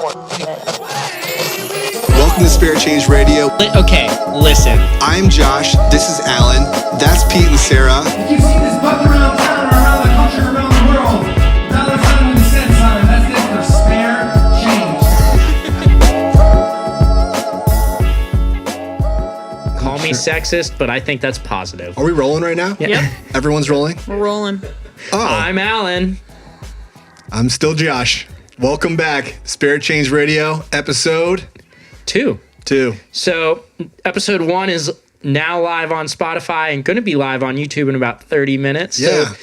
Welcome to Spirit Change Radio. Okay, listen. I'm Josh. This is Alan. That's Pete and Sarah. You keep seeing this button around town or around the country or around the world. Now that's not what we said, Simon. That's it for spare change. Call me sexist, but I think that's positive. Are we rolling right now? Yep. Everyone's rolling? We're rolling. Oh, I'm Alan. I'm still Josh. Welcome back. Spirit Change Radio, episode 2. 2. So, episode 1 is now live on Spotify and going to be live on YouTube in about 30 minutes. Yeah.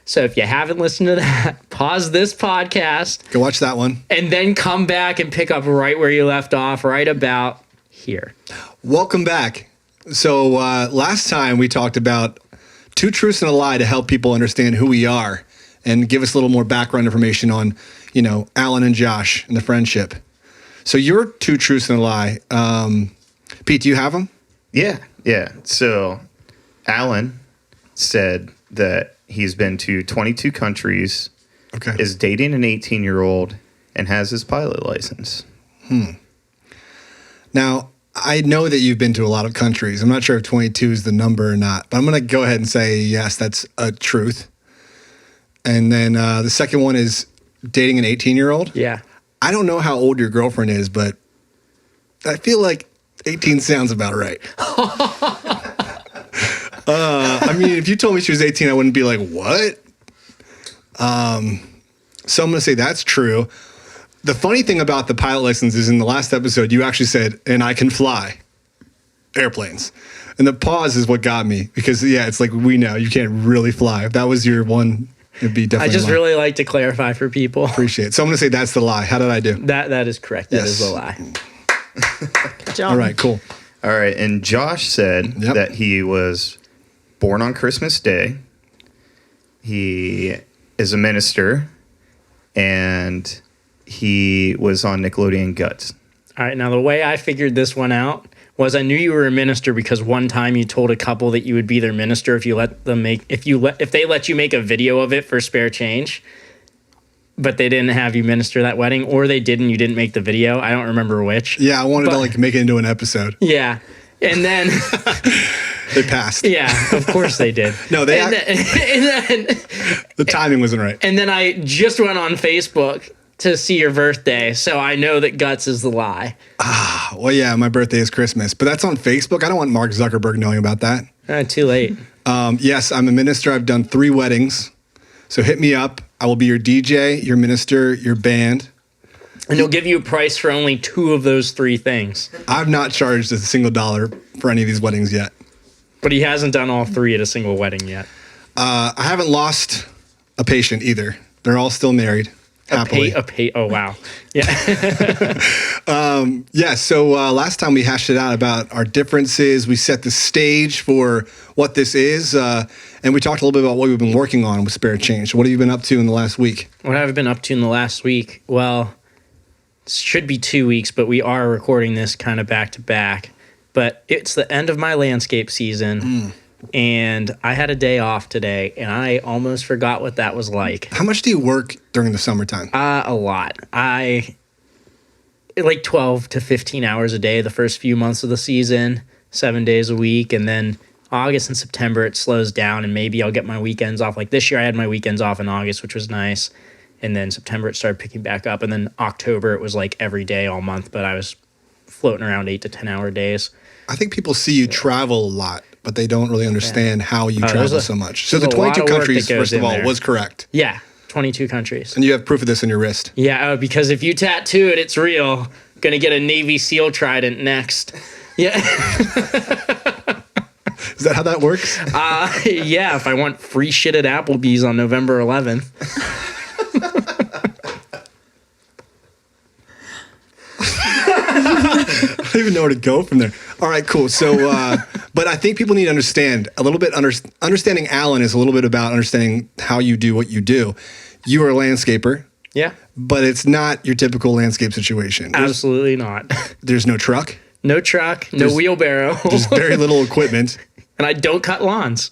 So if you haven't listened to that, pause this podcast. Go watch that one. And then come back and pick up right where you left off, right about here. Welcome back. So last time we talked about 2 truths and a lie to help people understand who we are and give us a little more background information on, Alan and Josh and the friendship. So your 2 truths and a lie. Pete, do you have them? Yeah. So Alan said that he's been to 22 countries, Okay. is dating an 18-year-old, and has his pilot license. Now, I know that you've been to a lot of countries. I'm not sure if 22 is the number or not, but I'm going to go ahead and say, yes, that's a truth. And then the second one is dating an 18-year-old. Yeah. I don't know how old your girlfriend is, but I feel like 18 sounds about right. I mean, if you told me she was 18, I wouldn't be like, what? So I'm going to say that's true. The funny thing about the pilot license is in the last episode, you actually said, and I can fly airplanes. And the pause is what got me because, yeah, it's like, we know you can't really fly. If that was your one, it'd be definitely I just a lie. really like to clarify for people. Appreciate it. So I'm going to say that's the lie. How did I do? That is correct. That is Yes. a lie. Good job. All right, cool. All right, and Josh said Yep. that he was born on Christmas Day. He is a minister, and he was on Nickelodeon Guts. All right. Now, the way I figured this one out was I knew you were a minister because one time you told a couple that you would be their minister if they let you make a video of it for spare change, but they didn't have you minister that wedding, or they didn't. You didn't make the video. I don't remember which. Yeah, I wanted to make it into an episode. Yeah. And then, They passed. yeah, of course they did. No, and then The timing wasn't right. And then I just went on Facebook to see your birthday, so I know that Guts is the lie. Well, yeah, my birthday is Christmas, but that's on Facebook. I don't want Mark Zuckerberg knowing about that. Too late. Yes, I'm a minister. I've done 3 weddings. So hit me up. I will be your DJ, your minister, your band. And they'll give you a price for only 2 of those 3 things. I've not charged a single dollar for any of these weddings yet. But he hasn't done all 3 at a single wedding yet. I haven't lost a patient either. They're all still married. Happily. Oh, wow. Yeah. Yeah, so last time we hashed it out about our differences. We set the stage for what this is, and we talked a little bit about what we've been working on with Spirit Change. So what have you been up to in the last week? What have I been up to in the last week? Well, it should be 2 weeks, but we are recording this kind of back to back. But it's the end of my landscape season, and I had a day off today, and I almost forgot what that was like. How much do you work during the summertime? A lot. Like 12 to 15 hours a day the first few months of the season, 7 days a week. And then August and September, it slows down and maybe I'll get my weekends off. Like this year, I had my weekends off in August, which was nice. And then September, it started picking back up. And then October, it was like every day all month, but I was floating around 8 to 10 hour days. I think people see you travel a lot, but they don't really understand how you travel so much. So the there's a lot 22 of work countries, that goes first of in all, there. was correct. Yeah, 22 countries. And you have proof of this on your wrist. Yeah, because if you tattoo it, it's real. Gonna get a Navy SEAL trident next. Yeah. Is that how that works? Yeah, if I want free shit at Applebee's on November 11th. I don't even know where to go from there. All right, cool. So, but I think people need to understand a little bit. Understanding Alan is a little bit about understanding how you do what you do. You are a landscaper. Yeah. But it's not your typical landscape situation. Absolutely not. There's no truck. No truck, no wheelbarrow. There's very little equipment. And I don't cut lawns.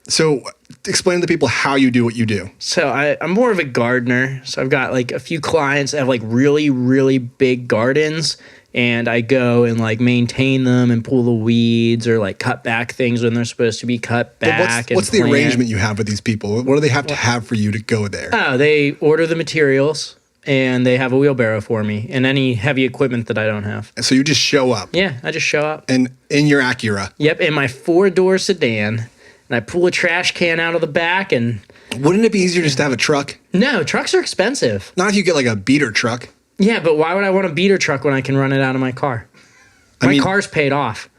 So explain to people how you do what you do. So I'm more of a gardener. So I've got like a few clients that have like really, really big gardens, and I go and like maintain them and pull the weeds or like cut back things when they're supposed to be cut back. What's the arrangement you have with these people? What do they have to have for you to go there? Oh, they order the materials and they have a wheelbarrow for me and any heavy equipment that I don't have. So you just show up. Yeah, I just show up. And in your Acura. Yep, in my 4-door sedan. And I pull a trash can out of the back and... Wouldn't it be easier just to have a truck? No, trucks are expensive. Not if you get like a beater truck. Yeah, but why would I want a beater truck when I can run it out of my car? My car's paid off.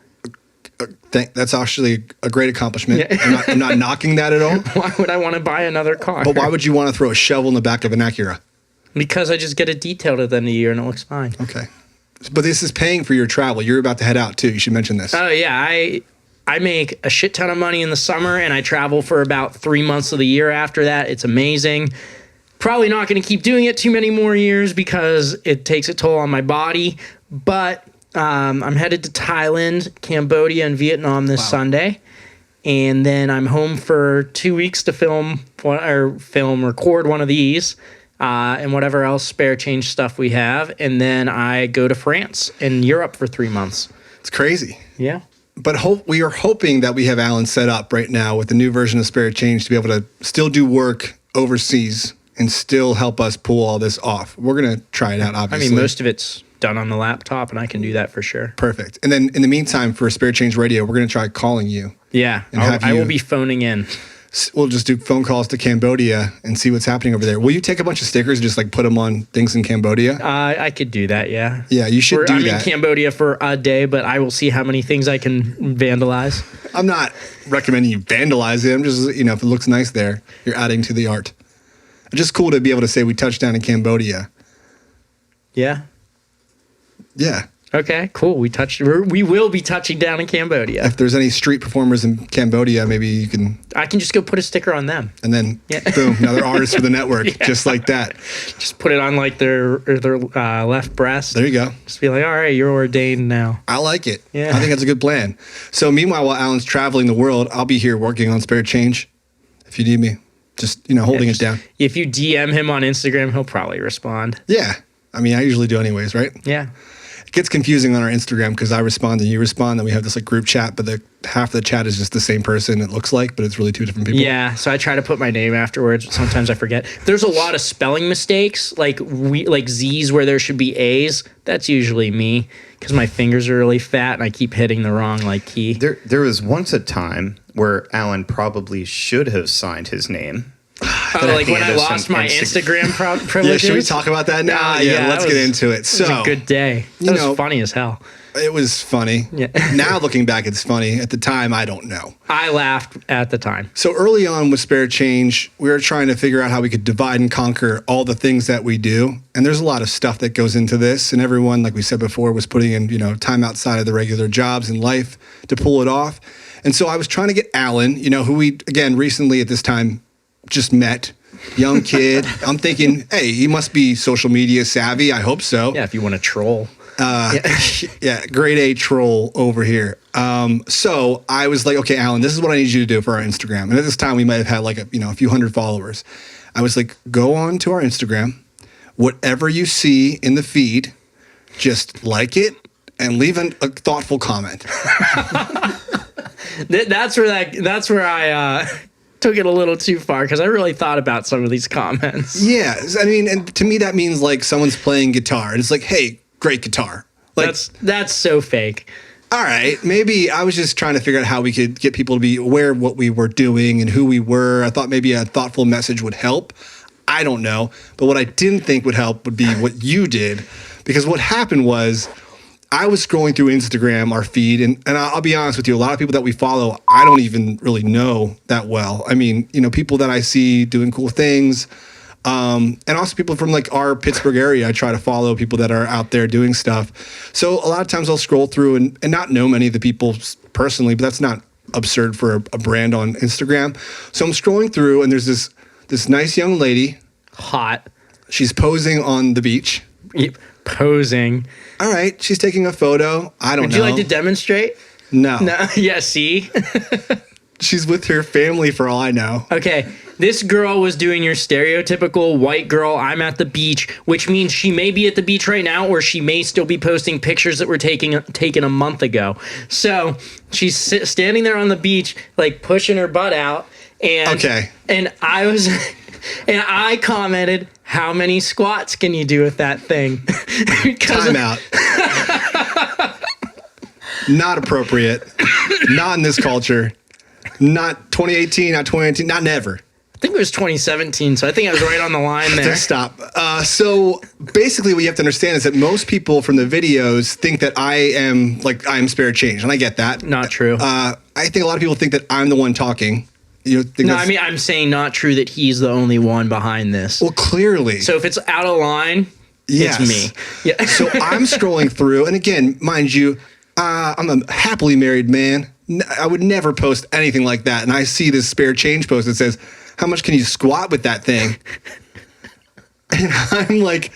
That's actually a great accomplishment. Yeah. I'm not knocking that at all. Why would I want to buy another car? But why would you want to throw a shovel in the back of an Acura? Because I just get it detailed at the end of the year and it looks fine. Okay. But this is paying for your travel. You're about to head out too. You should mention this. Oh, yeah. I make a shit ton of money in the summer and I travel for about 3 months of the year after that. It's amazing. Probably not going to keep doing it too many more years because it takes a toll on my body. But I'm headed to Thailand, Cambodia, and Vietnam this Sunday. And then I'm home for 2 weeks to record one of these and whatever else spare change stuff we have. And then I go to France and Europe for 3 months. It's crazy. Yeah. But we are hoping that we have Alan set up right now with the new version of Spare Change to be able to still do work overseas and still help us pull all this off. We're going to try it out, obviously. I mean, most of it's done on the laptop, and I can do that for sure. Perfect. And then in the meantime, for Spare Change Radio, we're going to try calling you. Yeah, I will be phoning in. We'll just do phone calls to Cambodia and see what's happening over there. Will you take a bunch of stickers and just like put them on things in Cambodia? I could do that, yeah. Yeah, you should do that. I'm in Cambodia for a day, but I will see how many things I can vandalize. I'm not recommending you vandalize it. I'm just, if it looks nice there, you're adding to the art. It's just cool to be able to say we touched down in Cambodia. Yeah. Yeah. Okay, cool. We will be touching down in Cambodia. If there's any street performers in Cambodia, maybe you can... I can just go put a sticker on them. And then, boom, now they're artists for the network, just like that. Just put it on like their left breast. There you go. Just be like, all right, you're ordained now. I like it. Yeah. I think that's a good plan. So meanwhile, while Alan's traveling the world, I'll be here working on Spare Change. If you need me, just, holding it down. If you DM him on Instagram, he'll probably respond. Yeah. I mean, I usually do anyways, right? Yeah. It gets confusing on our Instagram because I respond and you respond, and we have this like group chat, but half the chat is just the same person it looks like, but it's really two different people. Yeah, so I try to put my name afterwards. Sometimes I forget. There's a lot of spelling mistakes, like Z's where there should be A's. That's usually me because my fingers are really fat and I keep hitting the wrong key. There was once a time where Alan probably should have signed his name. Like when I lost my Instagram privileges? Yeah, should we talk about that now? Yeah, let's get into it. So, it was a good day. That was funny as hell. It was funny. Yeah. Now looking back, it's funny. At the time, I don't know. I laughed at the time. So early on with Spare Change, we were trying to figure out how we could divide and conquer all the things that we do. And there's a lot of stuff that goes into this. And everyone, like we said before, was putting in, time outside of the regular jobs in life to pull it off. And so I was trying to get Alan, who we, again, recently at this time just met. Young kid. I'm thinking, hey, he must be social media savvy. I hope so. Yeah, if you want to troll. Yeah, grade A troll over here. So I was like, okay, Alan, this is what I need you to do for our Instagram. And at this time, we might have had like a few hundred followers. I was like, go on to our Instagram. Whatever you see in the feed, just like it and leave a thoughtful comment. That's where I took it a little too far because I really thought about some of these comments. Yeah, I mean, and to me that means like someone's playing guitar and it's like, hey, great guitar. Like, that's so fake. All right, maybe I was just trying to figure out how we could get people to be aware of what we were doing and who we were. I thought maybe a thoughtful message would help. I don't know, but what I didn't think would help would be what you did, because what happened was I was scrolling through Instagram, our feed, and I'll be honest with you, a lot of people that we follow, I don't even really know that well. I mean, people that I see doing cool things, and also people from like our Pittsburgh area. I try to follow people that are out there doing stuff. So a lot of times I'll scroll through and not know many of the people personally, but that's not absurd for a brand on Instagram. So I'm scrolling through and there's this nice young lady. Hot. She's posing on the beach. Posing. All right, she's taking a photo. I don't know. Would you like to demonstrate? No. No. Yeah, see? She's with her family for all I know. Okay, this girl was doing your stereotypical white girl, I'm at the beach, which means she may be at the beach right now, or she may still be posting pictures that were taken a month ago. So she's standing there on the beach, like pushing her butt out. And I commented, how many squats can you do with that thing? Time out. Not appropriate. Not in this culture. Not 2018, not 2019, not never. I think it was 2017, so I think I was right on the line there. Stop. So basically what you have to understand is that most people from the videos think that I am spare change, and I get that. Not true. I think a lot of people think that I'm the one talking. I'm saying not true that he's the only one behind this. Well, clearly. So if it's out of line, yes. It's me. Yeah. So I'm scrolling through, and again, mind you, I'm a happily married man. I would never post anything like that. And I see this spare change post that says, how much can you squat with that thing? And I'm like,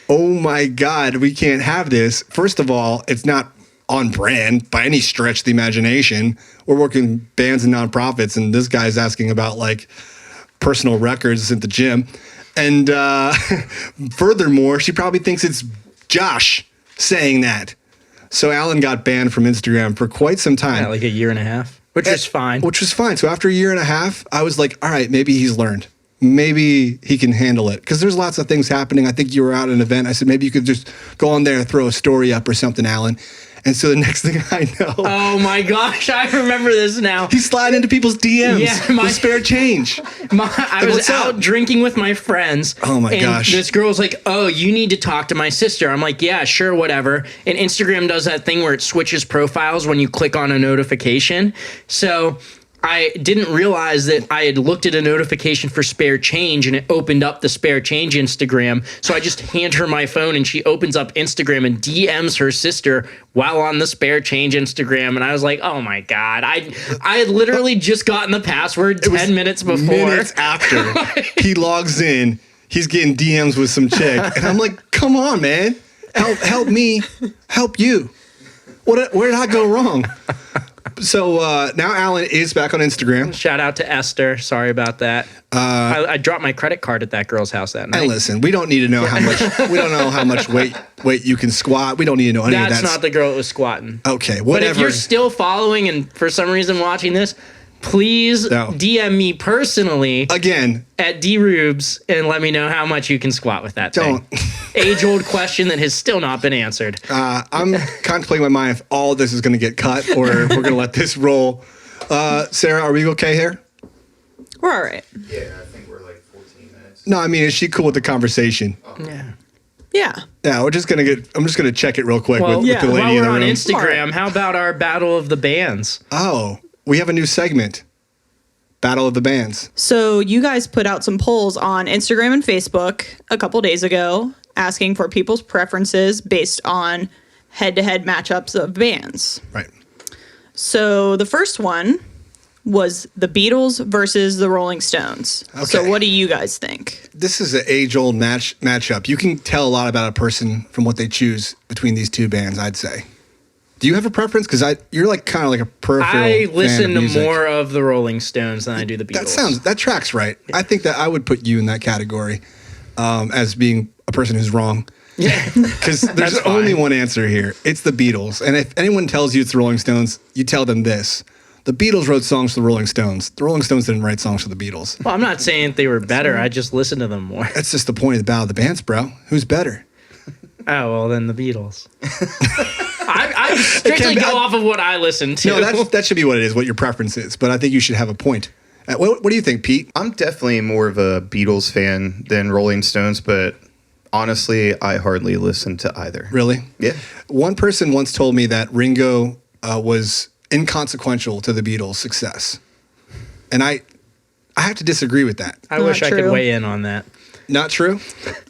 oh my God, we can't have this. First of all, it's not on brand by any stretch of the imagination. We're working bands and nonprofits, and this guy's asking about like personal records at the gym. And furthermore, she probably thinks it's Josh saying that. So Alan got banned from Instagram for quite some time. Yeah, like a year and a half, which was fine. Which was fine. So after a year and a half, I was like, all right, maybe he's learned. Maybe he can handle it. Because there's lots of things happening. I think you were out at an event. I said, maybe you could just go on there and throw a story up or something, Alan. And so the next thing I know. Oh my gosh, I remember this now. He's sliding into people's DMs with spare change. I was out drinking with my friends. Oh my gosh. This girl's like, oh, you need to talk to my sister. I'm like, yeah, sure, whatever. And Instagram does that thing where it switches profiles when you click on a notification. So I didn't realize that I had looked at a notification for spare change and it opened up the spare change Instagram. So I just hand her my phone and she opens up Instagram and DMs her sister while on the spare change Instagram. And I was like, oh my God. I had literally just gotten the password 10 minutes before. Minutes after he logs in, he's getting DMs with some chick. And I'm like, come on, man. Help me. Help you. Where did I go wrong? So now Alan is back on Instagram. Shout out to Esther. Sorry about that. I dropped my credit card at that girl's house that night. And listen, we don't need to know how much. We don't know how much weight you can squat. We don't need to know any of that. That's not the girl that was squatting. Okay, whatever. But if you're still following and for some reason watching this, please DM me personally again at drubes and let me know how much you can squat with that thing. Age-old question that has still not been answered. I'm contemplating in my mind if all this is going to get cut or if we're going to let this roll. Sarah, are we okay here? We're all right. Yeah, I think we're like 14 minutes. No, I mean, is she cool with the conversation? Yeah. Yeah. Yeah, I'm just gonna check it real quick with the lady while in we're the on room. Instagram, how about our Battle of the Bands? Oh, we have a new segment. Battle of the Bands. So you guys put out some polls on Instagram and Facebook a couple days ago asking for people's preferences based on head-to-head matchups of bands. Right. So the first one was the Beatles versus the Rolling Stones. Okay. So what do you guys think? This is an age-old matchup. You can tell a lot about a person from what they choose between these two bands, I'd say. Do you have a preference? Because you're like kind of like a peripheral. I listen to music. more of the Rolling Stones than I do the Beatles. That tracks right. I think that I would put you in that category as being a person who's wrong. Yeah. Because there's only one answer here. It's the Beatles. And if anyone tells you it's the Rolling Stones, you tell them this. The Beatles wrote songs for the Rolling Stones. The Rolling Stones didn't write songs for the Beatles. Well, I'm not saying they were better. I just listened to them more. That's just the point of the Battle of the Bands, bro. Who's better? Oh, well, then the Beatles. I strictly go off of what I listen to. No, that should be what it is, what your preference is. But I think you should have a point. What do you think, Pete? I'm definitely more of a Beatles fan than Rolling Stones, but honestly, I hardly listen to either. Really? Yeah. One person once told me that Ringo was inconsequential to the Beatles' success. And I have to disagree with that. I wish I could true. weigh in on that. Not true?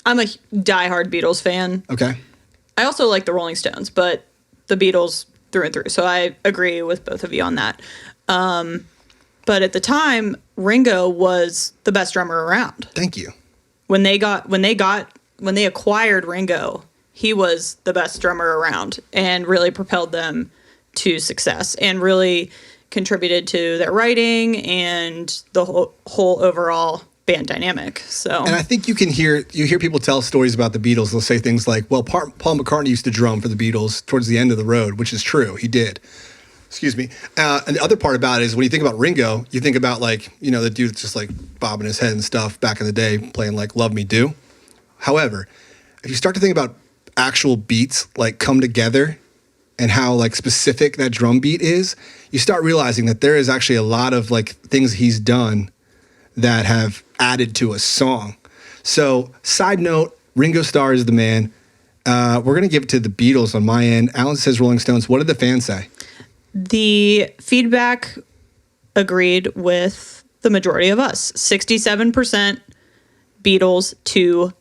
I'm a diehard Beatles fan. Okay. I also like the Rolling Stones, but the Beatles through and through. So I agree with both of you on that. But at the time, Ringo was the best drummer around. Thank you. When they acquired Ringo, he was the best drummer around and really propelled them to success and really contributed to their writing and the whole overall band dynamic. So, And I think you hear people tell stories about the Beatles. They'll say things like, well, Paul McCartney used to drum for the Beatles towards the end of the road, which is true. He did. Excuse me. And the other part about it is when you think about Ringo, you think about like, the dude that's just like bobbing his head and stuff back in the day playing like Love Me Do. However, if you start to think about actual beats like come together and how like specific that drum beat is, you start realizing that there is actually a lot of like things he's done that have added to a song. So, side note, Ringo Starr is the man. We're going to give it to the Beatles on my end. Alan says Rolling Stones. What did the fans say? the feedback agreed with the majority of us. 67% Beatles to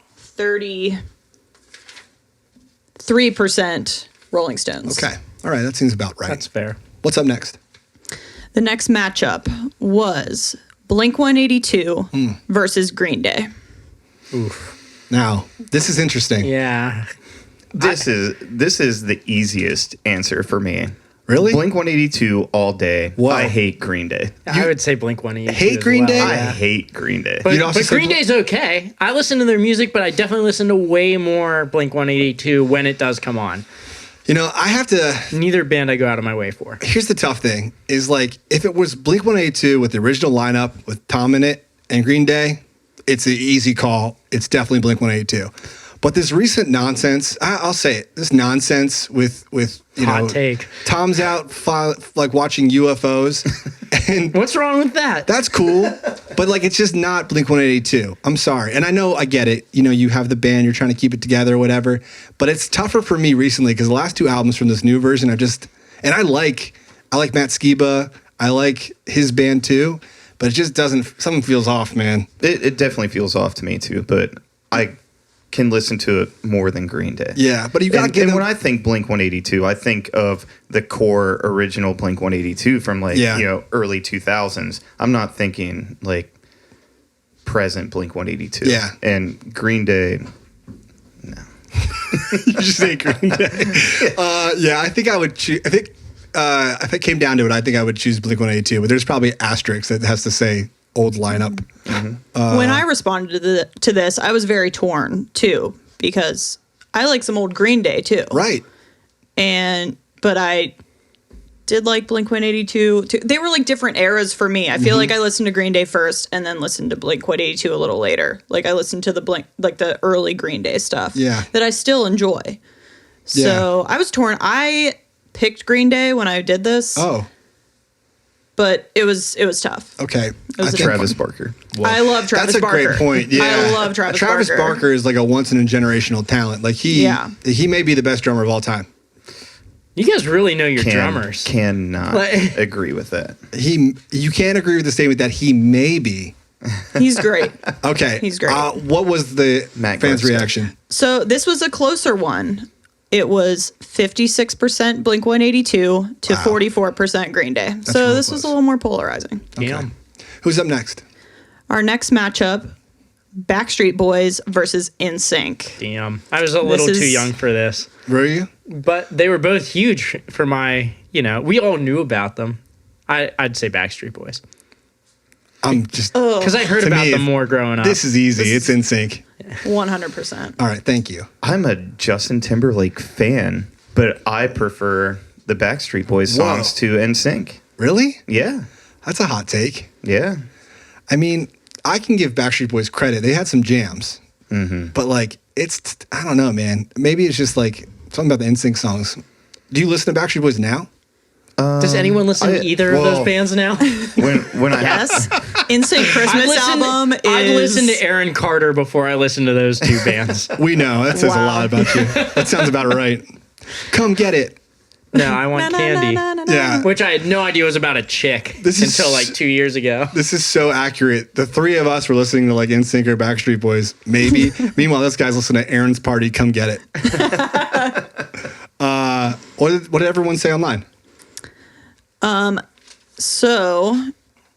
33% Rolling Stones. Okay. All right. That seems about right. That's fair. What's up next? The next matchup was Blink-182 versus Green Day. Now, this is interesting. Yeah. This is the easiest answer for me. Really? Blink-182 all day. Whoa. I hate Green Day. I would say Blink-182. hate as Green well, Day? I yeah. hate Green Day. But, You'd also but say Green Day's okay. I listen to their music, but I definitely listen to way more Blink-182 when it does come on. You know, I have to. Neither band I go out of my way for. Here's the tough thing: is like if it was Blink-182 with the original lineup with Tom in it and Green Day, it's an easy call. It's definitely Blink-182. But this recent nonsense, I'll say it. This nonsense with Hot take. Tom's out like watching UFOs, and What's wrong with that? that's cool. But like, it's just not Blink-182. I'm sorry, and I know I get it. You know, you have the band, you're trying to keep it together or whatever. But it's tougher for me recently because the last two albums from this new version, I like Matt Skiba. I like his band too, but it just doesn't. Something feels off, man. It definitely feels off to me too, but I can listen to it more than Green Day. Yeah, but you got to And, get and them. when I think Blink-182, I think of the core original Blink-182 from early 2000s. I'm not thinking like present Blink-182. Yeah. And Green Day, You just say Green Day. Yeah, I think I would choose. I think if it came down to it, I think I would choose Blink-182. But there's probably an asterisk that has to say old lineup. When I responded to this, I was very torn too because I like some old Green Day too. Right. But I did like Blink-182 too. They were like different eras for me. I feel like I listened to Green Day first and then listened to Blink-182 a little later. Like I listened to the early Green Day stuff. Yeah. That I still enjoy. So I was torn. I picked Green Day when I did this. Oh, But it was tough. okay. was I a think- Travis Barker. I love Travis That's a Barker. great point. Yeah, I love Travis Barker. Barker is like a once in a generational talent. Like he may be the best drummer of all time. You guys really know your drummers. Cannot Like- agree with that. You can't agree with the statement that he may be. He's great. Okay, He's great. What was the Matt fans' Garcia. reaction? So this was a closer one. It was 56% Blink-182 to 44% Green Day. So really this was close. a little more polarizing. Damn. Who's up next? Our next matchup, Backstreet Boys versus NSYNC. Damn. I was a little is- too young for this. Were you? But they were both huge for my, we all knew about them. I'd say Backstreet Boys. I'm just. Because I heard To about me, them more growing up. This is easy. It's in sync. 100%. All right, thank you. I'm a Justin Timberlake fan, but I prefer the Backstreet Boys songs to NSYNC. Really? Yeah. That's a hot take. Yeah. I mean, I can give Backstreet Boys credit. They had some jams, but like I don't know, man. Maybe it's just like something about the NSYNC songs. Do you listen to Backstreet Boys now? Does anyone listen to either of those bands now? When I Yes. NSYNC Christmas album is... I'd listen to Aaron Carter before I listened to those two bands. We know that says a Wow. lot about you. That sounds about right. Come get it. No, I want Candy. Yeah. Which I had no idea was about a chick This is until like 2 years ago. This is so accurate. The three of us were listening to like NSYNC or Backstreet Boys, maybe. Meanwhile, this guy's listening to Aaron's Party. Come get it. What did everyone say online? So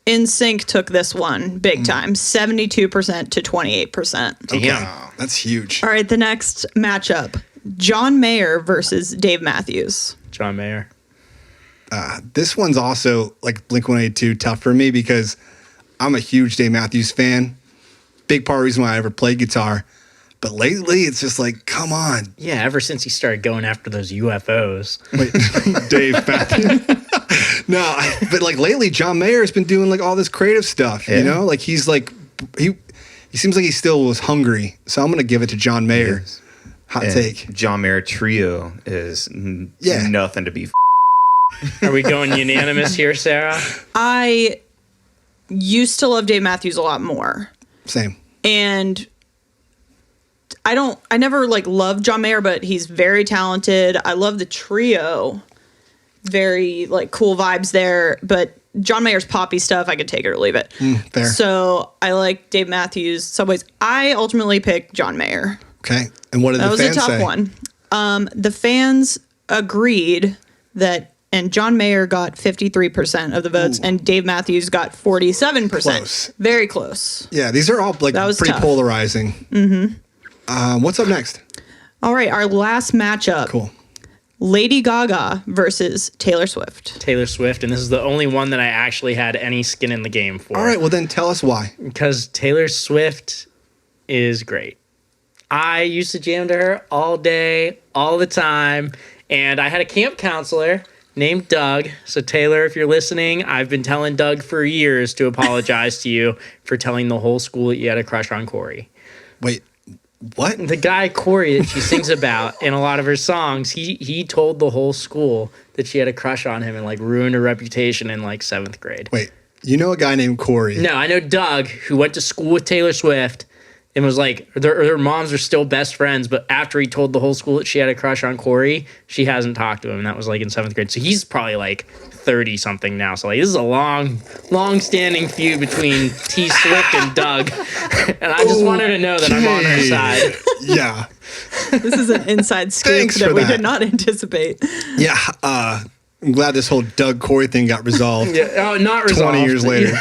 NSYNC took this one big time. 72% to 28%. Okay, that's huge. All right, the next matchup, John Mayer versus Dave Matthews. John Mayer. This one's also like Blink-182 tough for me because I'm a huge Dave Matthews fan. Big part of the reason why I ever played guitar. But lately, it's just like, come on. Yeah, ever since he started going after those UFOs. Wait, Dave Matthews. No, but like lately, John Mayer has been doing like all this creative stuff, you know? Like he's like, he seems like he still was hungry. So I'm going to give it to John Mayer. Hot take. John Mayer Trio is nothing to be Are we going unanimous here, Sarah? I used to love Dave Matthews a lot more. Same. And I never like loved John Mayer, but he's very talented. I love the trio. Very like cool vibes there. But John Mayer's poppy stuff, I could take it or leave it. Fair. So I like Dave Matthews. Some ways I ultimately picked John Mayer. Okay. And what did the fans say? That was a tough one. The fans agreed that, and John Mayer got 53% of the votes, and Dave Matthews got 47%. Close. Very close. Yeah, these are all like pretty tough. polarizing. Mm-hmm. What's up next? All right, our last matchup. Cool. Lady Gaga versus Taylor Swift. Taylor Swift, and this is the only one that I actually had any skin in the game for. All right, well then tell us why. Because Taylor Swift is great. I used to jam to her all day, all the time, and I had a camp counselor named Doug. So Taylor, if you're listening, I've been telling Doug for years to apologize to you for telling the whole school that you had a crush on Corey. Wait, what? The guy Corey that she sings about in a lot of her songs, he told the whole school that she had a crush on him and like ruined her reputation in like 7th grade. Wait, you know a guy named Corey? No, I know Doug, who went to school with Taylor Swift and was like, their moms are still best friends, but after he told the whole school that she had a crush on Corey, she hasn't talked to him, and that was like in 7th grade. So he's probably like 30-something now. So like this is a long-standing feud between T. Swift and Doug. And I just want her to know that I'm on her side. Yeah. This is an inside scoop Thanks that for we that. did not anticipate. Yeah, I'm glad this whole Doug Corey thing got resolved. Yeah, not resolved. 20 years later.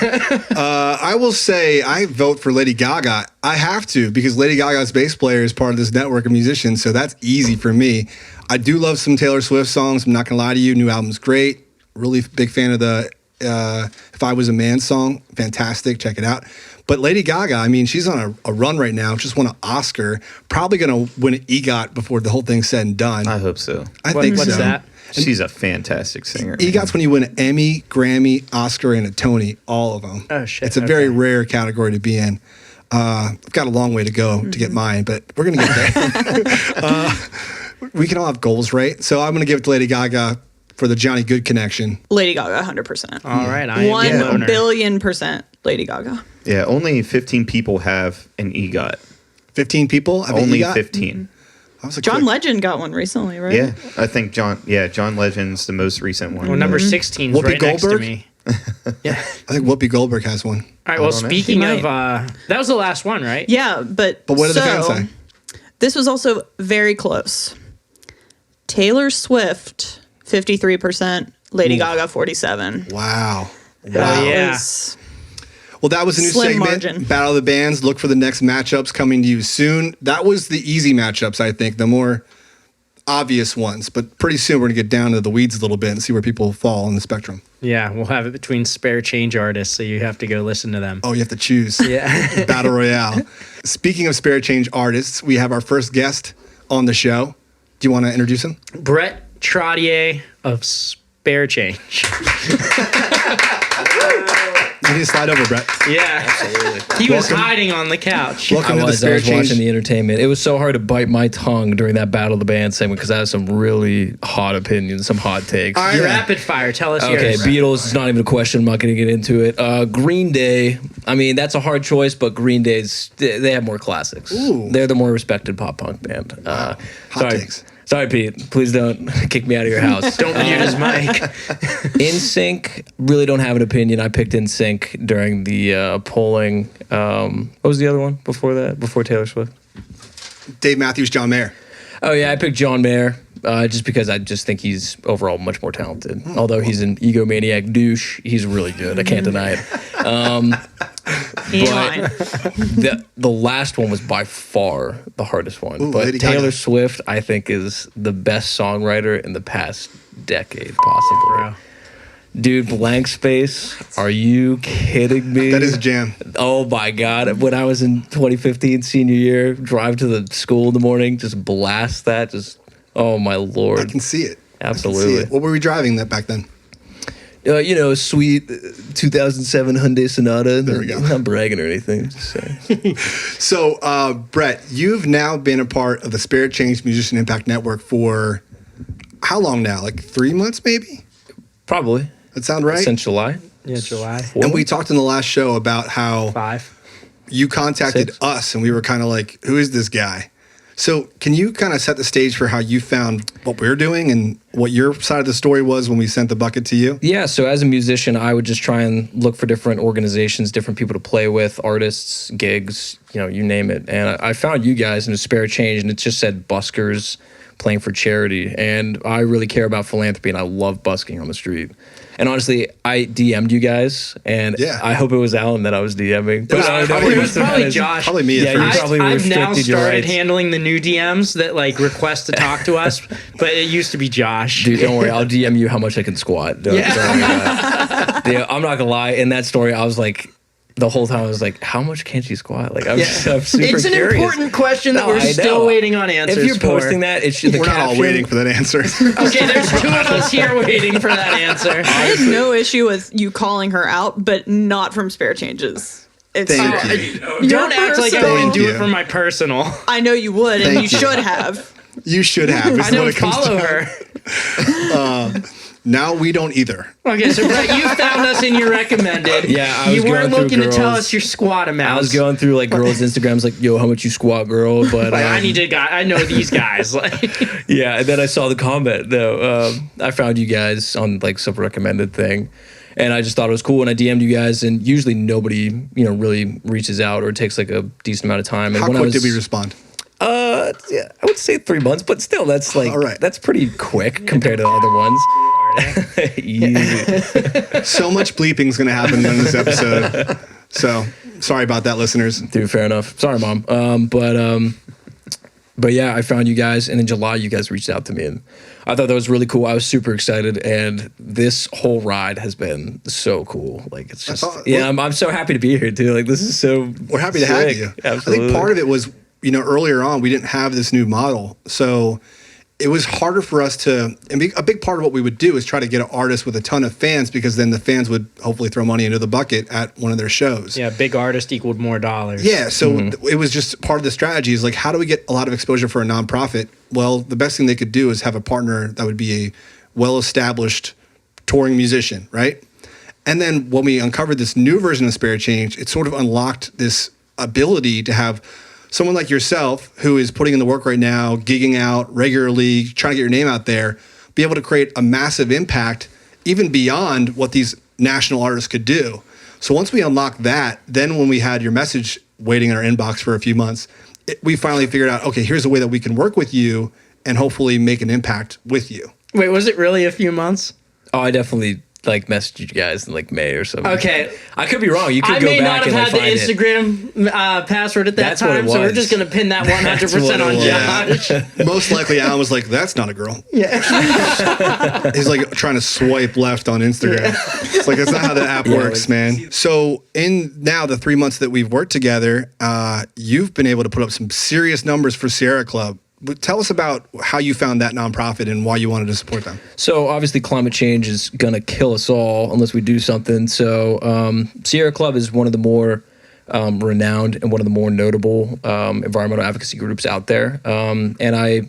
I will say I vote for Lady Gaga. I have to because Lady Gaga's bass player is part of this network of musicians, so that's easy for me. I do love some Taylor Swift songs. I'm not going to lie to you. New album's great. Really big fan of the If I Was a Man song. Fantastic. Check it out. But Lady Gaga, I mean, she's on a run right now. Just won an Oscar. Probably going to win an EGOT before the whole thing's said and done. I hope so. I think What's so. that? She's a fantastic singer. EGOT's when you win an Emmy, Grammy, Oscar, and a Tony, all of them. Oh, shit. It's a very rare category to be in. I've got a long way to go to get mine, but we're going to get there. We can all have goals, right? So I'm going to give it to Lady Gaga for the Johnny Good connection. Lady Gaga, 100%. All right. I am 1 the owner. billion% Lady Gaga. Yeah, only 15 people have an EGOT. 15 people? have an Only EGOT? 15. I was like, John quick. Legend got one recently, right? Yeah, I think John Legend's the most recent one. Well, number 16 is Whoopi right next to Goldberg? me. Yeah. I think Whoopi Goldberg has one. All right. Well, don't know. speaking She of, that was the last one, right? Yeah, but But what did the fans say? This was also very close. Taylor Swift, 53%. Lady Gaga, 47%. Wow. That yeah. was- Well, that was a new Slim segment, margin. Battle of the Bands. Look for the next matchups coming to you soon. That was the easy matchups, I think, the more obvious ones. But pretty soon we're going to get down to the weeds a little bit and see where people fall on the spectrum. Yeah. We'll have it between spare change artists, so you have to go listen to them. Oh, you have to choose. Yeah. Battle Royale. Speaking of spare change artists, we have our first guest on the show. Do you want to introduce him? Brett Trottier of Spare Change. You need to slide over, Brett. Yeah. Absolutely. He was Welcome. hiding on the couch. Welcome to the I spare was change. watching the entertainment. It was so hard to bite my tongue during that Battle of the Band segment because I had some really hot opinions, some hot takes. All right. Rapid fire. Tell us Okay, yours. Beatles is not even a question. I'm not going to get into it. Green Day. I mean, that's a hard choice, but Green Day's they have more classics. Ooh. They're the more respected pop punk band. Hot sorry, takes. sorry, Pete. Please don't kick me out of your house. Don't mute his mic. NSYNC, really don't have an opinion. I picked NSYNC during the polling. What was the other one before that? Before Taylor Swift? Dave Matthews, John Mayer. Oh yeah, I picked John Mayer just because I just think he's overall much more talented. Although he's an egomaniac douche, he's really good. I can't deny it. He ain't But- lying. The last one was by far the hardest one. Ooh, but Lady Taylor Gaga. Swift, I think, is the best songwriter in the past decade, possibly. Bro. Dude, Blank Space. Are you kidding me? That is a jam. Oh my God. When I was in 2015 senior year, drive to the school in the morning, just blast that. Just, oh my Lord. I can see it. Absolutely. What were we driving that back then? Sweet 2007 Hyundai Sonata. There we go. I'm not bragging or anything. Just saying. So, Brett, you've now been a part of the Spirit Change Musician Impact Network for how long now? Like 3 months, maybe? Probably. That sound right? Since July. Yeah, July. And we talked in the last show about how 5. you contacted 6. us and we were kind of like, who is this guy? So can you kind of set the stage for how you found what we're doing and what your side of the story was when we sent the bucket to you? Yeah, so as a musician, I would just try and look for different organizations, different people to play with, artists, gigs, you name it. And I found you guys in a Spare Change, and it just said buskers playing for charity. And I really care about philanthropy, and I love busking on the street. And honestly, I DM'd you guys, and Yeah. I hope it was Alan that I was DMing. But I know It was probably Josh. Probably me Yeah, at you first. probably I've now restricted your started rights. handling the new DMs that like request to talk to us, but it used to be Josh. Dude, don't worry. I'll DM you how much I can squat. Don't worry about it. Yeah, I'm not gonna lie. In that story, I was like, the whole time I was like, how much can she squat? Like, I'm super It's an curious. important question that No, we're I still know. waiting on answers If you're for. posting that, it should. The We're not all caption- waiting for that answer. Okay, there's 2 of us here waiting for that answer. I had no issue with you calling her out, but not from Spare Changes. It's Thank you. Don't act like I personal- wouldn't do Thank it you. for my personal. I know you would, and Thank you you. should have. You should have. This I is what don't it comes follow to. her. Now we don't either. Okay, so Brett, you found us in your recommended. Yeah, I was you weren't going through looking to tell girls. us your squat amount. I was going through like girls' Instagrams, like, yo, how much you squat, girl? But I need to. I know these guys. Like, yeah, and then I saw the comment though. I found you guys on like some recommended thing, and I just thought it was cool. And I DM'd you guys, and usually nobody, really reaches out or takes like a decent amount of time. And How when quick I was, did we respond? Yeah, I would say 3 months, but still, that's like All right. that's pretty quick compared to the other ones. Easy. So much bleeping is going to happen in this episode. So sorry about that, listeners. Dude, fair enough. Sorry, mom. But yeah, I found you guys, and in July, you guys reached out to me, and I thought that was really cool. I was super excited, and this whole ride has been so cool. Like, it's just, thought- yeah, I'm so happy to be here too. Like, this is so. We're happy to have sick. you. Absolutely. I think part of it was, earlier on, we didn't have this new model. So it was harder for us to, and a big part of what we would do is try to get an artist with a ton of fans, because then the fans would hopefully throw money into the bucket at one of their shows. yeah, big artist equaled more dollars. Yeah, so it was just part of the strategy is like, how do we get a lot of exposure for a nonprofit? Well, the best thing they could do is have a partner that would be a well-established touring musician, right? And then when we uncovered this new version of Spare Change, it sort of unlocked this ability to have someone like yourself who is putting in the work right now, gigging out regularly, trying to get your name out there, be able to create a massive impact even beyond what these national artists could do. So once we unlocked that, then when we had your message waiting in our inbox for a few months, we finally figured out, okay, here's a way that we can work with you and hopefully make an impact with you. Wait, was it really a few months? Oh, I definitely like messaged you guys in like May or something. Okay. I could be wrong. You could I go may back not have and had like the find it. Instagram password at that That's what it time, so we're was. just gonna pin that 100% That's what on it was. Josh. Most likely Alan was like, that's not a girl. Yeah. He's like trying to swipe left on Instagram. It's like, that's not how that app works, like- man. So in now the 3 months that we've worked together, you've been able to put up some serious numbers for Sierra Club. But tell us about how you found that nonprofit and why you wanted to support them. So obviously climate change is going to kill us all unless we do something. So Sierra Club is one of the more renowned and one of the more notable environmental advocacy groups out there. And I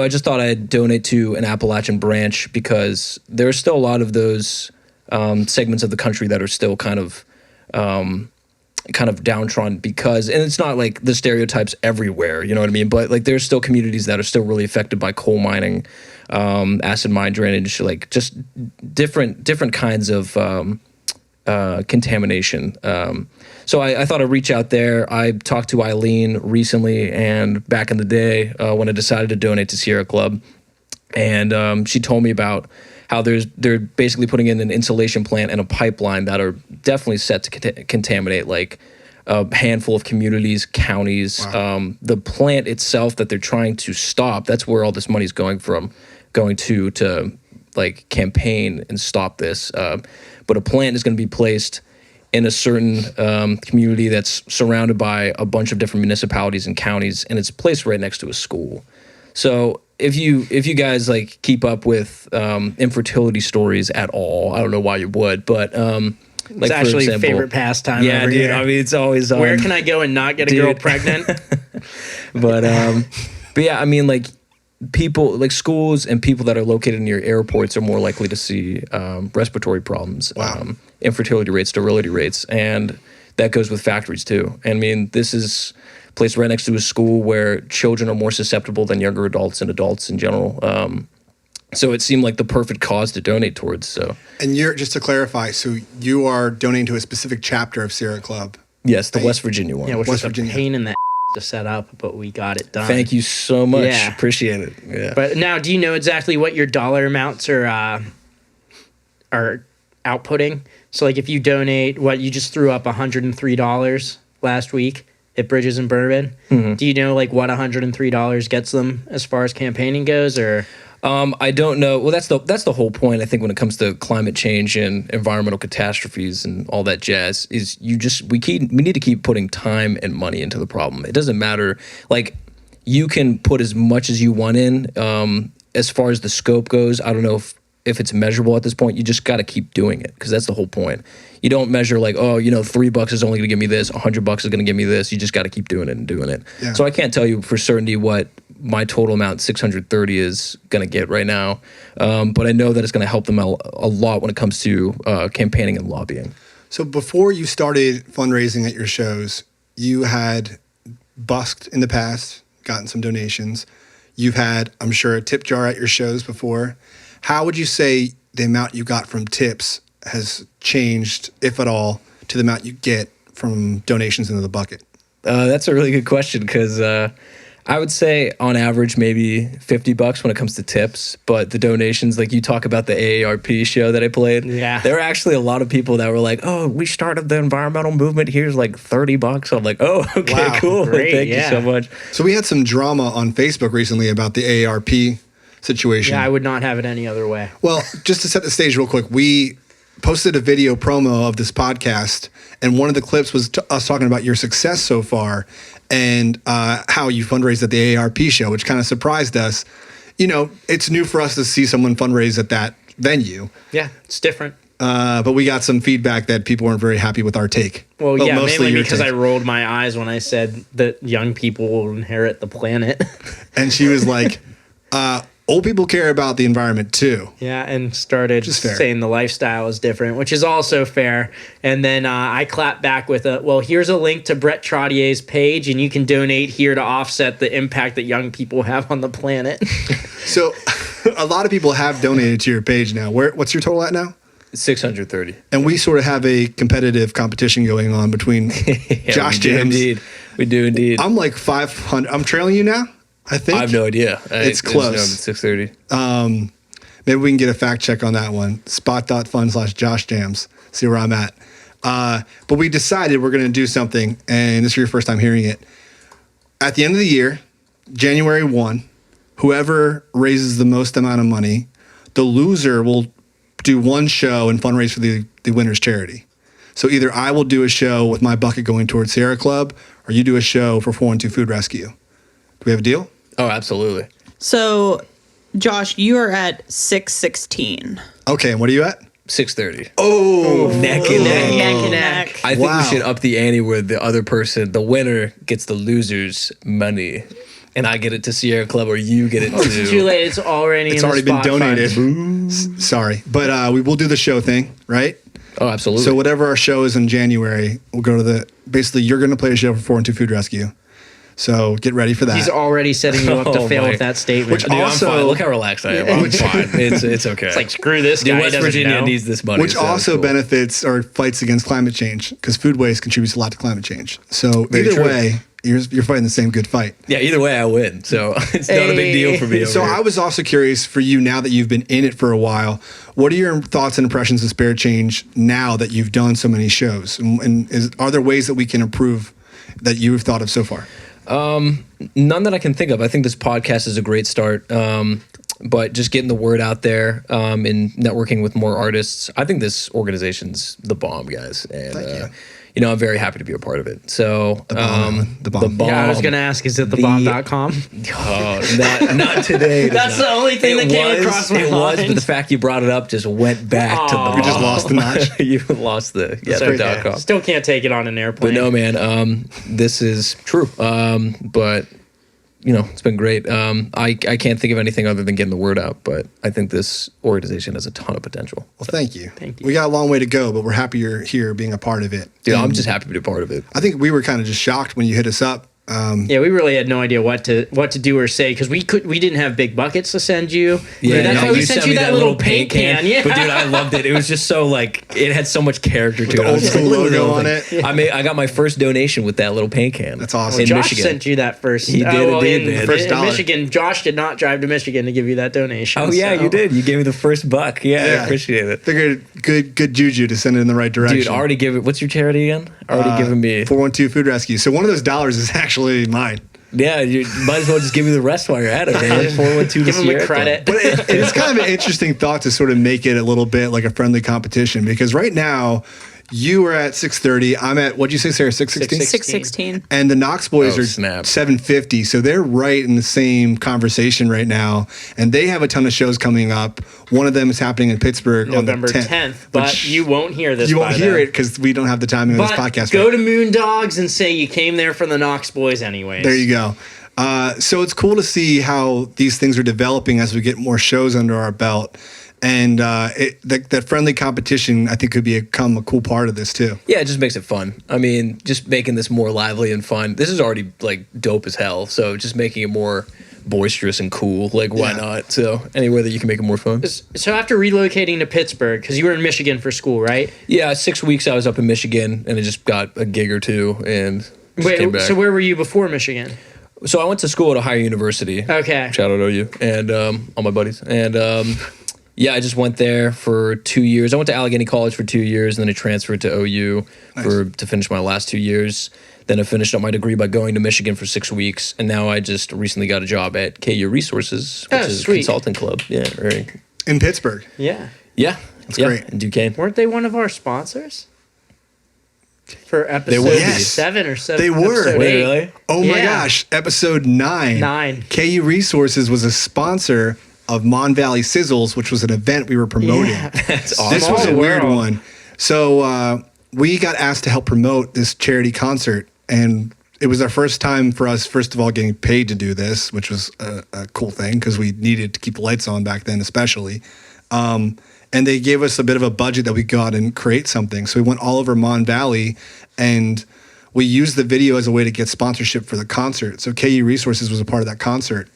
just thought I'd donate to an Appalachian branch because there are still a lot of those segments of the country that are still kind of downtrodden because, and it's not like the stereotypes everywhere, you know what I mean? But like there's still communities that are still really affected by coal mining, acid mine drainage, like just different kinds of contamination. So I thought I'd reach out there. I talked to Eileen recently and back in the day when I decided to donate to Sierra Club. And she told me about how they're basically putting in an insulation plant and a pipeline that are definitely set to contaminate like a handful of communities, counties. Wow. The plant itself that they're trying to stop, that's where all this money's going to like campaign and stop this. But a plant is going to be placed in a certain community that's surrounded by a bunch of different municipalities and counties, and it's placed right next to a school. So if you guys like keep up with infertility stories at all, I don't know why you would, but like It's actually for example, favorite pastime. yeah, over dude. here. I mean, it's always Where can I go and not get a girl Dude. pregnant? but yeah, I mean, like people like schools and people that are located near airports are more likely to see respiratory problems, infertility rates, sterility rates, and that goes with factories too. And I mean, this is placed right next to a school where children are more susceptible than younger adults and adults in general. So it seemed like the perfect cause to donate towards. So And you're, just to clarify, so you are donating to a specific chapter of Sierra Club. yes, the West Virginia one. Yeah, which West was Virginia. a pain in the to set up, but we got it done. Thank you so much. Yeah. Appreciate it. Yeah. But now, do you know exactly what your dollar amounts are outputting? So, like, if you donate, what you just threw up $103 last week at Bridges and Bourbon, do you know like what $103 gets them as far as campaigning goes, or? I don't know. Well, that's the whole point. I think when it comes to climate change and environmental catastrophes and all that jazz, is we need to keep putting time and money into the problem. It doesn't matter. Like you can put as much as you want in. As far as the scope goes, I don't know if it's measurable at this point. You just got to keep doing it because that's the whole point. You don't measure like, oh, you know, $3 is only going to give me this, $100 is going to give me this. You just got to keep doing it and doing it. Yeah. So I can't tell you for certainty what my total amount 630 is going to get right now, but I know that it's going to help them out a lot when it comes to campaigning and lobbying. So before you started fundraising at your shows, you had busked in the past, gotten some donations. You've had, I'm sure, a tip jar at your shows before. How would you say the amount you got from tips has changed, if at all, to the amount you get from donations into the bucket? That's a really good question because I would say on average maybe $50 when it comes to tips, but the donations, like you talk about the AARP show that I played, there were actually a lot of people that were like, "Oh, we started the environmental movement. Here's like $30." I'm like, "Oh, okay, Wow, cool, great, thank you so much." So we had some drama on Facebook recently about the AARP situation. Yeah, I would not have it any other way. Well, just to set the stage real quick, we posted a video promo of this podcast, and one of the clips was us talking about your success so far and how you fundraised at the AARP show, which kind of surprised us. You know, it's new for us to see someone fundraise at that venue. Yeah, it's different. But we got some feedback that people weren't very happy with our take. Well, yeah, mostly mainly your because take. I rolled my eyes when I said that young people will inherit the planet. And she was like, old people care about the environment too. Yeah, and started is fair. saying the lifestyle is different, which is also fair. And then I clapped back with well, here's a link to Brett Trottier's page, and you can donate here to offset the impact that young people have on the planet. So a lot of people have donated to your page now. What's your total at now? 630. And we sort of have a competitive competition going on between Josh we do James. indeed. We do indeed. I'm like 500. I'm trailing you now, I think. I have no idea. It's I just close. know it's 630. Maybe we can get a fact check on that one. Spot.fun/JoshJams. See where I'm at. But we decided we're going to do something, and this is your first time hearing it. At the end of the year, January 1, whoever raises the most amount of money, the loser will do one show and fundraise for the winner's charity. So either I will do a show with my bucket going towards Sierra Club, or you do a show for 412 Food Rescue. Do we have a deal? Oh, absolutely. So, Josh, you are at 616. Okay, and what are you at? 630. Oh, Neck and neck. Neck and neck. I think Wow. we should up the ante where the other person, the winner, gets the loser's money. And I get it to Sierra Club or you get it It's too to... late. It's already it's in already the been spot donated. fund. Sorry, but we will do the show thing, right? Oh, absolutely. So whatever our show is in January, we'll go to basically you're going to play a show for 412 Food Rescue. So get ready for that. He's already setting you up to Oh, fail my. with that statement. Which Dude, I'm also- fine. Look how relaxed I am. I'm fine. It's okay. it's like, screw this the guy. West doesn't Virginia know. needs this money. Which so also cool. benefits or fights against climate change because food waste contributes a lot to climate change. So Very either true. way, you're fighting the same good fight. Yeah, either way I win. So it's not a big deal for me. So over I here. was also curious for you now that you've been in it for a while. What are your thoughts and impressions of Spare Change now that you've done so many shows? And are there ways that we can improve that you've thought of so far? None that I can think of. I think this podcast is a great start. but just getting the word out there and networking with more artists. I think this organization's the bomb, guys. And, Thank you. You know, I'm very happy to be a part of it. So The bomb. the bomb. Yeah, I was gonna ask, is it thebomb.com? Oh, not today. It That's is the not. only thing that came across my It was, mind. but the fact you brought it up just went back to the Aw. We just lost the notch. You lost the great. the .com. Still can't take it on an airplane. But no, man, this is true. But you know, it's been great. I can't think of anything other than getting the word out. But I think this organization has a ton of potential. Well, thank you. Thank you. We got a long way to go, but we're happy you're here being a part of it. Dude, I'm And just happy to be a part of it. I think we were kind of just shocked when you hit us up. Yeah, we really had no idea what to do or say because we didn't have big buckets to send you. That's no, why we sent you me that little paint can. Yeah, But dude, I loved it. It was just so like it had so much character to it. the I was old just school like, look at the logo little on thing. it. I got my first donation with that little paint can. That's awesome. In Josh Michigan. sent you that first. He did indeed, man. First in dollar. Michigan. Josh did not drive to Michigan to give you that donation. Oh yeah, so- you did. You gave me the first buck. Yeah, I appreciate it. Figured good juju to send it in the right direction. Dude, already give it. What's your charity again? Already given me. 412 Food Rescue. So one of those dollars is actually mine. Yeah, you might as well just give me the rest while you're at it, man. 412 Give him a credit. But it is kind of an interesting thought to sort of make it a little bit like a friendly competition because right now you are at 630. I'm at, what'd you say, Sarah, 616? 616. And the Knox boys Oh, are snap. 750. So they're right in the same conversation right now. And they have a ton of shows coming up. One of them is happening in Pittsburgh November on the 10th. 10th, but which you won't hear this. you won't by hear then. it because we don't have the timing of this But podcast. go right. to Moondogs and say you came there from the Knox boys anyways. There you go. So it's cool to see how these things are developing as we get more shows under our belt. And that friendly competition, I think, could become a cool part of this, too. Yeah, it just makes it fun. I mean, just making this more lively and fun. This is already, like, dope as hell. So just making it more boisterous and cool. Like, why Yeah. not? So any way that you can make it more fun. So after relocating to Pittsburgh, because you were in Michigan for school, right? Yeah, 6 weeks I was up in Michigan, and I just got a gig or two, and just came back. So where were you before Michigan? So I went to school at Ohio University. Okay. Shout out OU and all my buddies. And yeah, I just went there for 2 years. I went to Allegheny College for 2 years, and then I transferred to OU to finish my last 2 years. Then I finished up my degree by going to Michigan for 6 weeks, and now I just recently got a job at KU Resources, which is sweet. a consulting club. Yeah, very. In Pittsburgh. Yeah. Yeah, That's yeah, great. in Duquesne. Weren't they one of our sponsors? For episode would be. Yes. 7 or 7. They were. episode Wait, 8. really? Oh my Yeah. gosh, episode 9. 9. KU Resources was a sponsor of Mon Valley Sizzles, which was an event we were promoting. Yeah. That's This awesome. was a Small weird world. one. So we got asked to help promote this charity concert, and it was our first time for us, first of all, getting paid to do this, which was a cool thing because we needed to keep the lights on back then, especially. And they gave us a bit of a budget that we could go out and create something. So we went all over Mon Valley, and we used the video as a way to get sponsorship for the concert. So KU Resources was a part of that concert.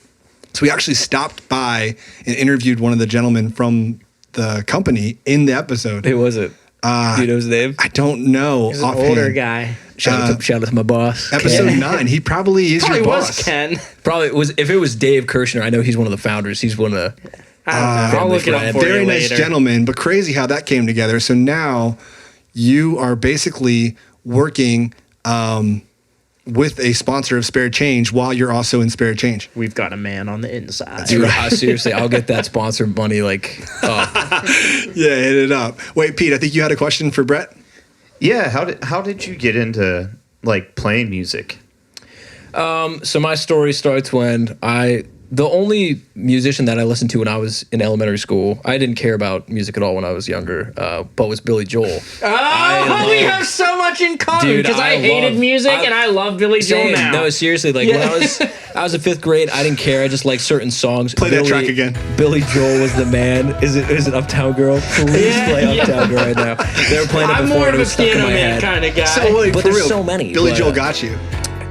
So we actually stopped by and interviewed one of the gentlemen from the company in the episode. Who was it? Do you know his name? I don't know. He's an offhand. older guy. Shout out to my boss. Episode Ken. 9. He probably is Probably your was boss. Ken. Probably was. If it was Dave Kirshner, I know he's one of the founders. He's one of the. I don't know. I'll look it up friend. for Very you nice later. gentleman, but crazy how that came together. So now you are basically working with a sponsor of Spare Change while you're also in Spare Change. We've got a man on the inside. Dude, seriously, I'll get that sponsor money. Like, oh, Yeah, hit it up. Wait, Pete, I think you had a question for Brett? Yeah, how did you get into like playing music? so my story starts when the only musician that I listened to when I was in elementary school, I didn't care about music at all when I was younger, but was Billy Joel. Oh, we have so much in common Dude, because I hated love- music I- and I love Billy Joel Same. now. No, seriously, like when I was in 5th grade, I didn't care. I just liked certain songs. Play that track again. Billy Joel was the man. Is it Uptown Girl? Please Yeah, play yeah. Uptown Girl right now. They were playing it I'm before more and of it a was stuck in Piano my Man head. kind of guy. So, like, But for there's real, so many, Billy but, Joel got you.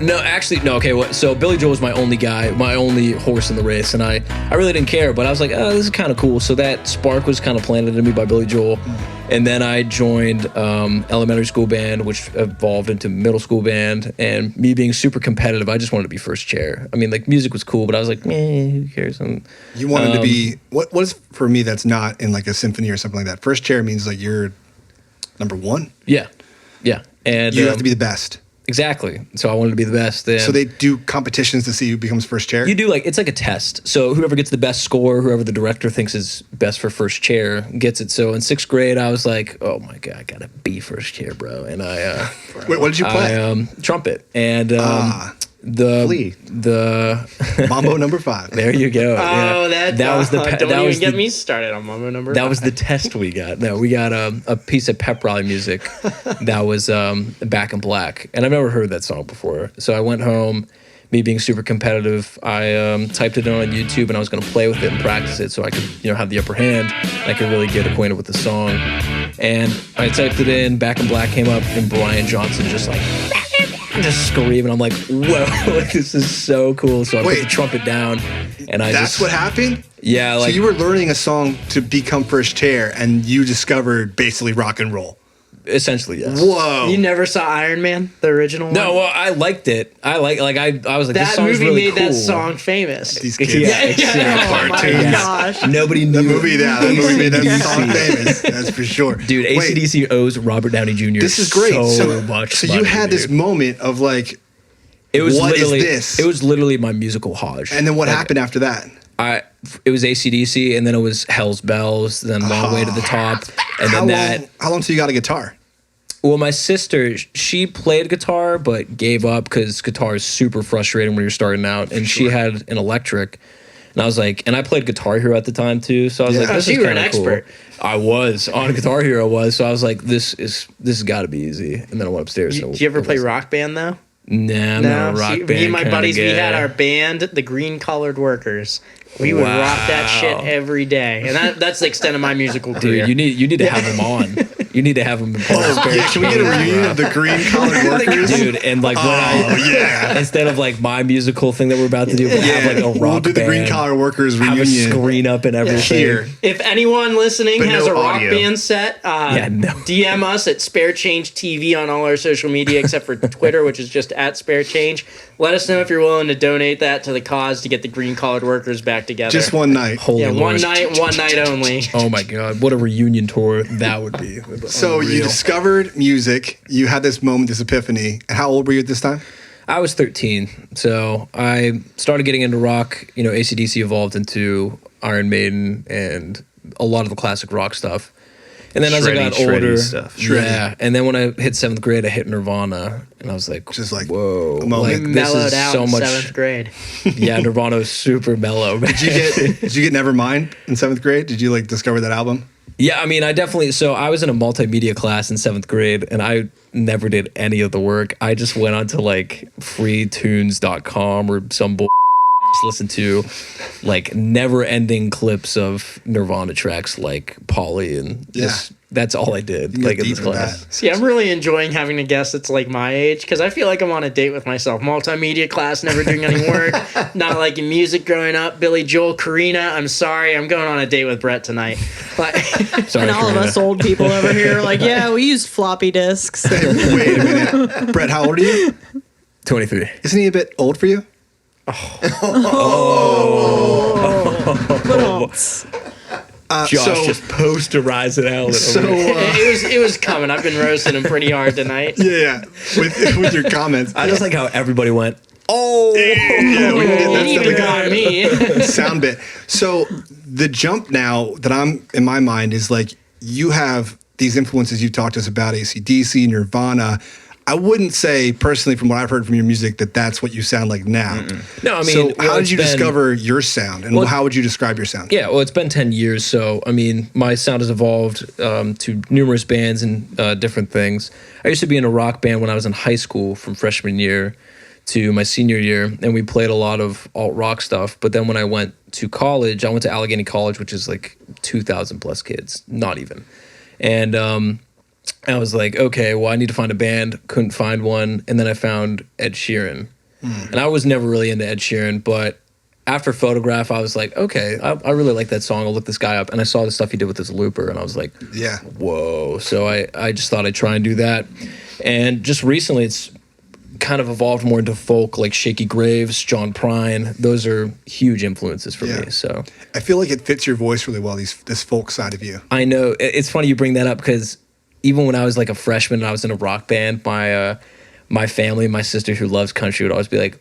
No, actually, no. Okay, so Billy Joel was my only guy, my only horse in the race, and I really didn't care. But I was like, oh, this is kind of cool. So that spark was kind of planted in me by Billy Joel, and then I joined elementary school band, which evolved into middle school band. And me being super competitive, I just wanted to be first chair. I mean, like music was cool, but I was like, who cares? And You wanted to be, what is for me that's not in like a symphony or something like that? First chair means like you're number one. yeah, and You have to be the best. Exactly. So I wanted to be the best. And So they do competitions to see who becomes first chair? you do it's like a test. So whoever gets the best score, whoever the director thinks is best for first chair gets it. So in 6th grade, I was like, oh my God, I gotta be first chair, bro. And Wait, what did you play? trumpet. And Flea. the Mambo number 5. there you go. Oh, that was the don't that even was get the, me started on Momo number. that was the test we got. No, we got a piece of pep rally music that was Back in Black, and I've never heard that song before. So I went home, me being super competitive. I typed it in on YouTube, and I was going to play with it and practice it so I could have the upper hand. And I could really get acquainted with the song. And I typed it in. Back in Black came up, and Brian Johnson just screaming. I'm like, whoa, this is so cool. So I put the trumpet down, and That's what happened? Yeah, So you were learning a song to become first chair, and you discovered basically rock and roll. essentially, yes. Whoa. You never saw Iron Man, the original one? No, well, I liked it. I was like, this That song's movie really made cool. that song famous. These kids. Yeah, exactly. Oh my Cartoons. gosh. Nobody knew That movie made that AC/DC. song famous. That's for sure. Dude, Wait, AC/DC owes Robert Downey Jr. this is great. so much. So you money, had this dude. moment of like, It was what is literally this? It was literally my musical Hodge. and then what happened after that? It was AC/DC, and then it was Hell's Bells, then Long Way to the Top, and then How long till you got a guitar? Well, my sister, she played guitar, but gave up because guitar is super frustrating when you're starting out, and she had an electric. And I was like, and I played Guitar Hero at the time too, so I was like, Oh, this so is you were an kinda cool. expert. I was on Guitar Hero, so I was like, this has got to be easy. And then I went upstairs. Did you ever play Rock Band though? Nah, I'm not a rock band. Me and my kinda buddies, we guy. had our band, the Green Colored Workers. We would rock that shit every day, and that's the extent of my musical career. Dude, you need to have them on. You need to have them in Yeah, can we get a reunion of the Green Collared Workers? Dude, and like when yeah. instead of like my musical thing that we're about to do, we'll have like a rock We'll do the band, Green Collar Workers have a reunion screen up and everything. here. If anyone listening But has no a rock audio. band set, DM us at Spare Change TV on all our social media except for Twitter, which is just at Spare Change. Let us know if you're willing to donate that to the cause to get the Green Collared Workers back together. Just one night. Holy Yeah, Lord. one night only. Oh my God, what a reunion tour that would be. So you Unreal. discovered music. You had this moment, this epiphany. And how old were you at this time? I was 13, so I started getting into rock. AC/DC evolved into Iron Maiden and a lot of the classic rock stuff. And then as I got Shreddy older, stuff. yeah. And then when I hit 7th grade, I hit Nirvana, and I was like, Just like whoa, a moment. like this Mellowed is out so in much. 7th grade. Yeah, Nirvana was super mellow. Did you get Nevermind in 7th grade? Did you like discover that album? Yeah, I mean, I was in a multimedia class in 7th grade, and I never did any of the work. I just went onto like freetunes.com or some bull. Just listen to like never-ending clips of Nirvana tracks like Polly, and just that's all I did. You Like get in this deep in class. that. See, I'm really enjoying having a guest that's like my age because I feel like I'm on a date with myself. Multimedia class, never doing any work, not liking music growing up. Billy Joel, Karina, I'm sorry, I'm going on a date with Brett tonight. But Sorry, And all of Karina. us old people over here are like, yeah, we used floppy disks. Wait a minute. Brett, how old are you? 23. Isn't he a bit old for you? Josh so, just posterizing out. so it was coming. I've been roasting him pretty hard tonight. yeah, with your comments. I just like how everybody went, oh. Yeah, we can get It that even stuff got me. sound bit. So the jump now that I'm in my mind is like you have these influences. You talked to us about AC/DC, Nirvana. I wouldn't say personally, from what I've heard from your music, that that's what you sound like now. No, I mean, so how well, did it's you been- discover your sound, and Well, how would you describe your sound? Yeah, well, it's been 10 years, so I mean, my sound has evolved to numerous bands and different things. I used to be in a rock band when I was in high school from freshman year to my senior year, and we played a lot of alt rock stuff. But then when I went to college, I went to Allegheny College, which is like 2,000 plus kids, not even. And I was like, okay, well, I need to find a band. Couldn't find one, and then I found Ed Sheeran. And I was never really into Ed Sheeran, but after Photograph, I was like, okay, I really like that song. I'll look this guy up. And I saw the stuff he did with his looper, and I was like, Yeah. whoa. So I just thought I'd try and do that. And just recently, it's kind of evolved more into folk, like Shaky Graves, John Prine. Those are huge influences for Yeah. me. So I feel like it fits your voice really well. This folk side of you. I know it's funny you bring that up because even when I was like a freshman and I was in a rock band, my family, my sister who loves country would always be like,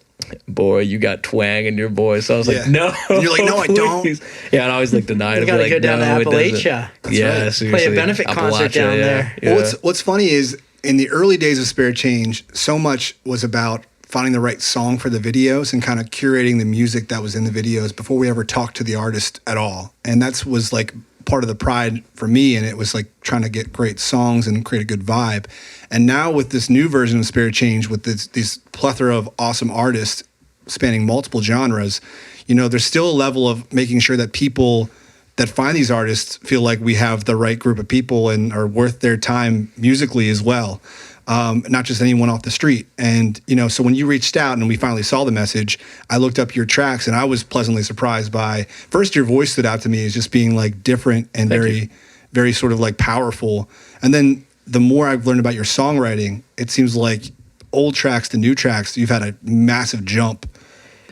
boy, you got twang in your voice. So I was Yeah. like, no. And you're like, no, I don't. please. Yeah, and I always like denied it. You gotta like, go down no, to it doesn't. Appalachia. Yeah, right. seriously. Play a benefit concert down there. Yeah. Well, what's funny is in the early days of Spare Change, so much was about finding the right song for the videos and kind of curating the music that was in the videos before we ever talked to the artist at all. And that was like part of the pride for me. And it was like trying to get great songs and create a good vibe. And now with this new version of Spare Change, with this plethora of awesome artists spanning multiple genres, you know, there's still a level of making sure that people that find these artists feel like we have the right group of people and are worth their time musically as well. Not just anyone off the street. And, you know, so when you reached out and we finally saw the message, I looked up your tracks and I was pleasantly surprised by, first, your voice stood out to me as just being like different and very sort of like powerful. And then the more I've learned about your songwriting, it seems like old tracks to new tracks, you've had a massive jump.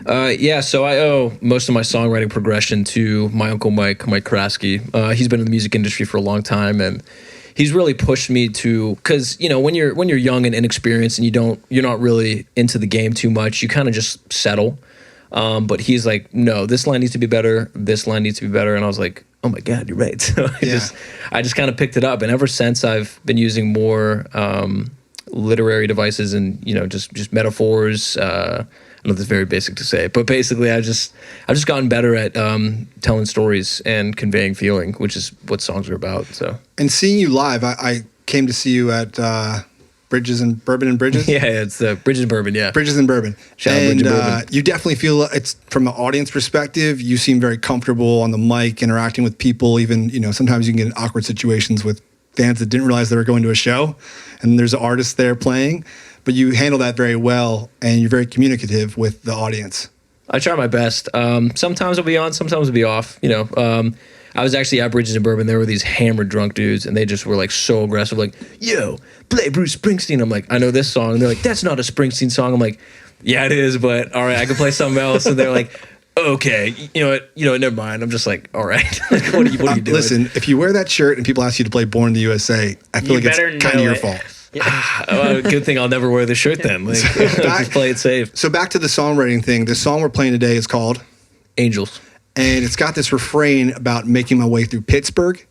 Yeah, so I owe most of my songwriting progression to my uncle Mike Krasky. He's been in the music industry for a long time, and he's really pushed me to, because you know when you're young and inexperienced and you're not really into the game too much, you kind of just settle. But he's like, no, this line needs to be better. This line needs to be better, and I was like, oh my God, you're right. So I just kind of picked it up, and ever since I've been using more literary devices and just metaphors. I know that's very basic to say, but basically I've just gotten better at telling stories and conveying feeling, which is what songs are about. So, and seeing you live, I came to see you at Bridges and Bourbon and Bridges. Yeah, it's Bridges and Bourbon. Yeah, Bridges and Bourbon. Shout out And Bridges and Bourbon. you definitely feel it's from an audience perspective. You seem very comfortable on the mic, interacting with people. Even sometimes you can get in awkward situations with fans that didn't realize they were going to a show, and there's an artist there playing. But you handle that very well, and you're very communicative with the audience. I try my best. Sometimes I'll be on, sometimes I'll be off. I was actually at Bridges and Bourbon. There were these hammered drunk dudes, and they just were like so aggressive, like, yo, play Bruce Springsteen. I'm like, I know this song. And they're like, that's not a Springsteen song. I'm like, yeah, it is, but all right, I can play something else. And they're like, okay, you know what, never mind. I'm just like, all right. Like, what are you doing? Listen, if you wear that shirt and people ask you to play Born in the USA, I feel like it's kind of your fault. Well, good thing I'll never wear the shirt then. Like, just play it safe. So back to the songwriting thing. The song we're playing today is called Angels. And it's got this refrain about making my way through Pittsburgh.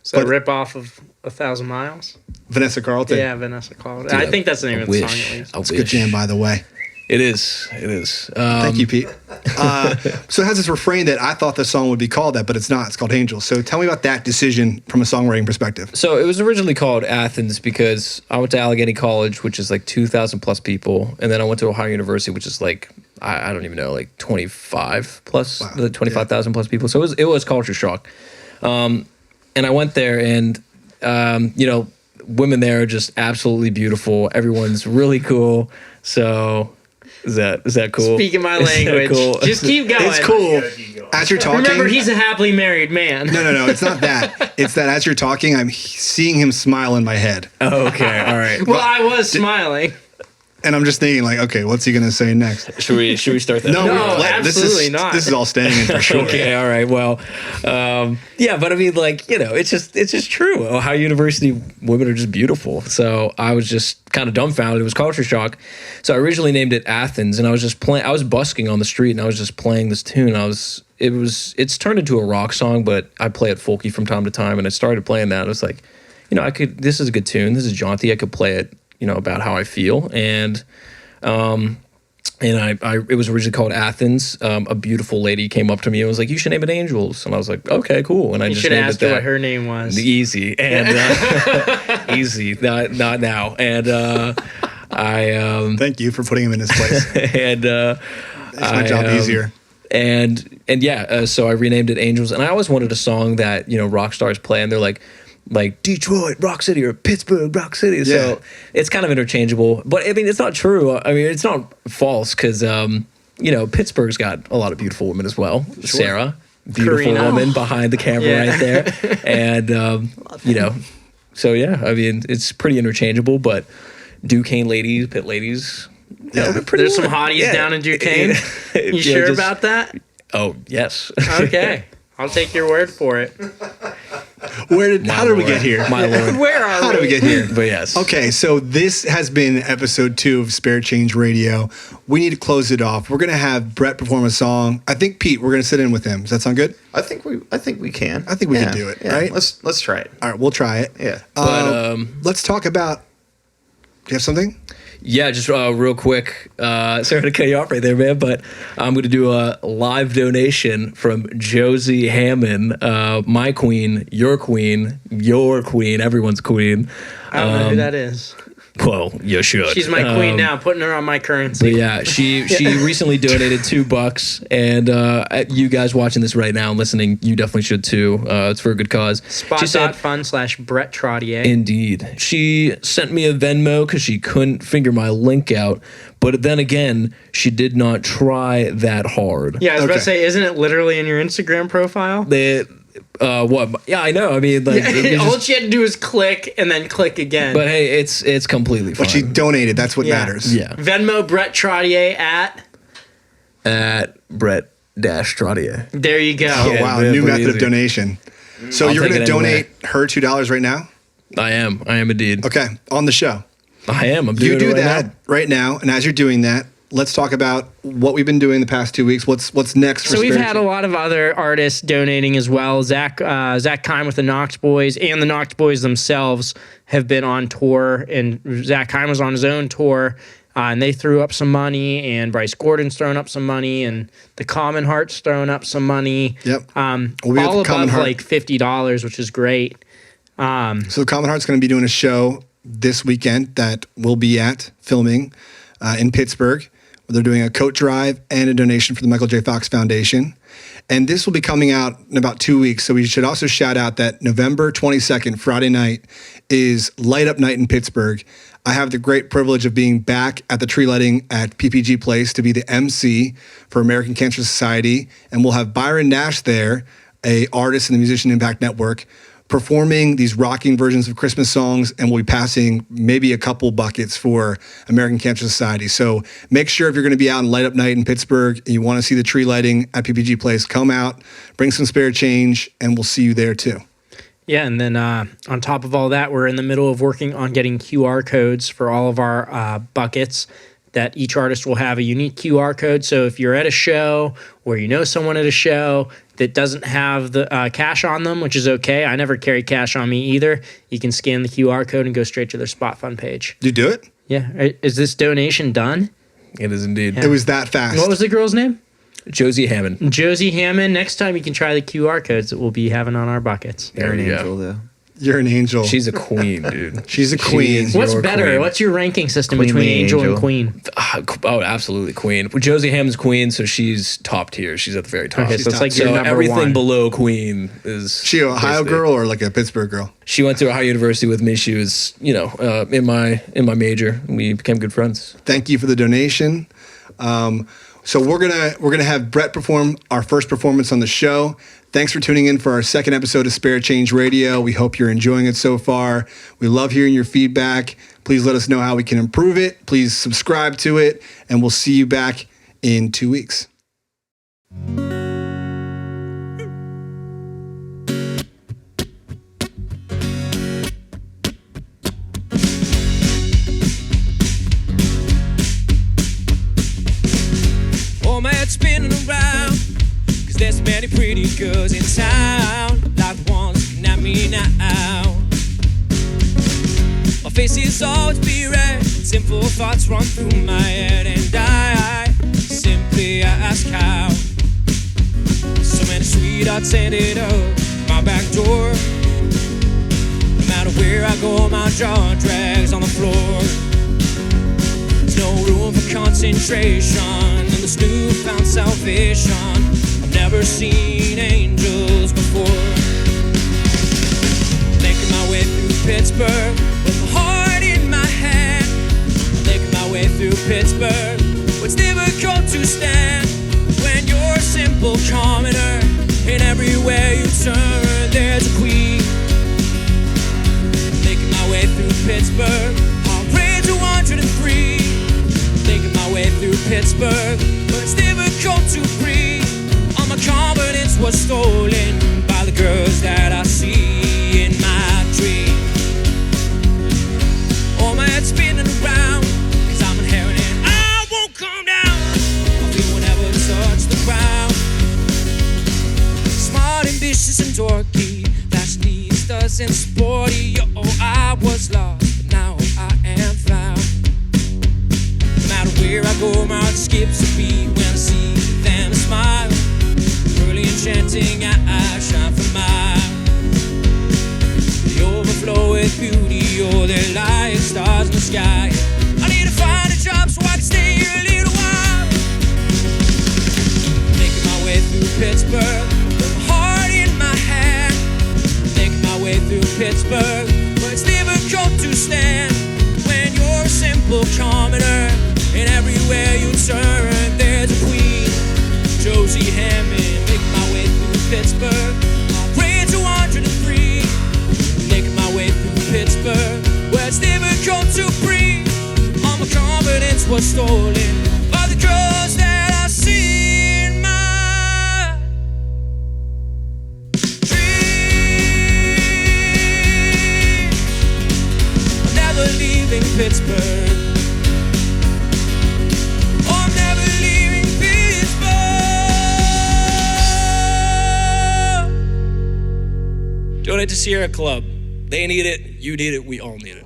So a rip off of 1,000 Miles? Vanessa Carlton. Yeah, Vanessa Carlton. I think that's the name of the song at least. It's a good jam, by the way. It is. Thank you, Pete. So it has this refrain that I thought the song would be called that, but it's not. It's called Angels. So tell me about that decision from a songwriting perspective. So it was originally called Athens because I went to Allegheny College, which is like 2,000 plus people. And then I went to Ohio University, which is like, I don't even know, like 25 plus, 25,000 plus people. So it was culture shock. And I went there and, women there are just absolutely beautiful. Everyone's really cool. So is that cool? Speaking my language. Cool? Just keep going. It's cool. As you're talking. Remember, he's a happily married man. No. It's not that. It's that as you're talking, I'm seeing him smile in my head. Oh, okay. All right. Well, I was smiling. And I'm just thinking, like, okay, what's he going to say next? Should we start that? No, absolutely not. This is all staying in for sure. Okay, all right. Well, yeah, but I mean, like, it's just true. Ohio University women are just beautiful. So I was just kind of dumbfounded. It was culture shock. So I originally named it Athens, and I was just playing. I was busking on the street, and I was just playing this tune. It's turned into a rock song, but I play it folky from time to time, and I started playing that. I was like, this is a good tune. This is jaunty. I could play it. About how I feel. And it was originally called Athens. A beautiful lady came up to me and was like, you should name it Angels. And I was like, okay, cool. And I just should named ask it her that. what her name was. Easy. And easy. Not now. And I Thank you for putting him in his place. and Makes my job easier. And yeah, so I renamed it Angels. And I always wanted a song that, rock stars play, and they're like Detroit, Rock City, or Pittsburgh, Rock City. So it's kind of interchangeable. But I mean, it's not true. I mean, it's not false because, Pittsburgh's got a lot of beautiful women as well. Sure. Sarah, beautiful Karina. woman behind the camera right there. And, so yeah, I mean, it's pretty interchangeable. But Duquesne ladies, Pitt ladies, There's some hotties down in Duquesne. You sure about that? Oh, yes. Okay. I'll take your word for it. How did we get here? My lord. Where are How did we get here? But yes. Okay, so this has been episode 2 of Spare Change Radio. We need to close it off. We're gonna have Brett perform a song. I think Pete, we're gonna sit in with him. Does that sound good? I think we can. I think we can do it, right? Let's try it. All right, we'll try it. Yeah. But Let's talk about. Do you have something? yeah, just real quick. Sorry to cut you off right there, man. But I'm going to do a live donation from Josie Hammond, my queen, your queen, everyone's queen. I don't know who that is. Well, you should. She's my queen now, putting her on my currency. But yeah, she recently donated $2, and you guys watching this right now and listening, you definitely should too. It's for a good cause. Spot.fun/Brett Trottier. Indeed. She sent me a Venmo because she couldn't figure my link out. But then again, she did not try that hard. Yeah, I was about to say, isn't it literally in your Instagram profile? What? Yeah, I know. I mean, like, All she had to do was click and then click again. but hey, it's completely fine. But she donated. That's what Yeah. matters. Yeah. Venmo Brett Trottier At Brett-Trottier. There you go. Oh, Yeah, wow. man, New pretty method of easy. donation. So I'll you're take going to it anyway. donate her $2 right now? I am indeed. Okay. On the show. I am. I'm doing You do it right that now. right now. And as you're doing that, let's talk about what we've been doing the past 2 weeks. What's next for So we've Spare had a lot of other artists donating as well. Zach Kime with the Knox Boys and the Knox Boys themselves have been on tour, and Zach Kime was on his own tour, and they threw up some money, and Bryce Gordon's thrown up some money, and the Common Heart's thrown up some money. Yep. All we have the Common above Heart. like $50, which is great. So the Common Heart's going to be doing a show this weekend that we'll be at filming in Pittsburgh. They're doing a coat drive and a donation for the Michael J. Fox Foundation. And this will be coming out in about 2 weeks. So we should also shout out that November 22nd, Friday night, is Light Up Night in Pittsburgh. I have the great privilege of being back at the tree lighting at PPG Place to be the MC for American Cancer Society. And we'll have Byron Nash there, a artist in the Musician Impact Network, performing these rocking versions of Christmas songs, and we'll be passing maybe a couple buckets for American Cancer Society. So make sure if you're going to be out on Light Up Night in Pittsburgh and you want to see the tree lighting at PPG Place, come out, bring some spare change, and we'll see you there too. Yeah, and then on top of all that, we're in the middle of working on getting QR codes for all of our buckets, that each artist will have a unique QR code. So if you're at a show or you know someone at a show that doesn't have the cash on them, which is okay. I never carry cash on me either. You can scan the QR code and go straight to their Spot Fund page. Did you do it? Yeah. Is this donation done? It is indeed. It was that fast. What was the girl's name? Josie Hammond. Josie Hammond. Next time you can try the QR codes that we'll be having on our buckets. You're an There you go. angel, though. You're an angel. She's a queen, dude. She's a queen. is What's your better? queen. What's your ranking system Queenly between angel and angel. queen? Oh, absolutely queen. Well, Josie Hammond's queen, so she's top tier. She's at the very top. Okay, so it's like top your So number everything one. below queen is She an Ohio basically- girl or like a Pittsburgh girl? She went to Ohio University with me. She was, in my major. We became good friends. Thank you for the donation. So we're gonna have Brett perform our first performance on the show. Thanks for tuning in for our second episode of Spare Change Radio. We hope you're enjoying it so far. We love hearing your feedback. Please let us know how we can improve it. Please subscribe to it, and we'll see you back in 2 weeks. Oh my head's spinning around, 'cause there's many pretty girls in town, like the ones looking at me now. My face is always be red, simple thoughts run through my head, and I simply ask how. So many sweethearts ended up my back door. No matter where I go, my jaw drags on the floor. There's no room for concentration in this newfound salvation. I've never seen angels before. Making my way through Pittsburgh with my heart in my hand. Making my way through Pittsburgh, it's difficult to stand when you're a simple commoner. And everywhere you turn, there's a queen. Making my way through Pittsburgh, heart rate 203. Making my way through Pittsburgh, but it's difficult to breathe. All my confidence was stolen by the girls that I see. and dorky, fashionistas and sporty. Oh, I was lost, but now I am found. No matter where I go, my heart skips a beat when I see them smile. Early enchanting, I shine for miles. They overflow with beauty, oh, they're like stars in the sky. I need to find a job so I can stay here a little while. Making my way through Pittsburgh, with my heart in my hand. Making my way through Pittsburgh, but it's difficult to stand when you're a simple commoner. And everywhere you turn, there's a queen, Josie Hammond. Making my way through Pittsburgh, grade 203. Making my way through Pittsburgh, where it's difficult to breathe. All my confidence was stolen by the girls that I see in my dream. I'm never leaving Pittsburgh. Oh, I'm never leaving Pittsburgh. Donate to Sierra Club. They need it, you need it, we all need it.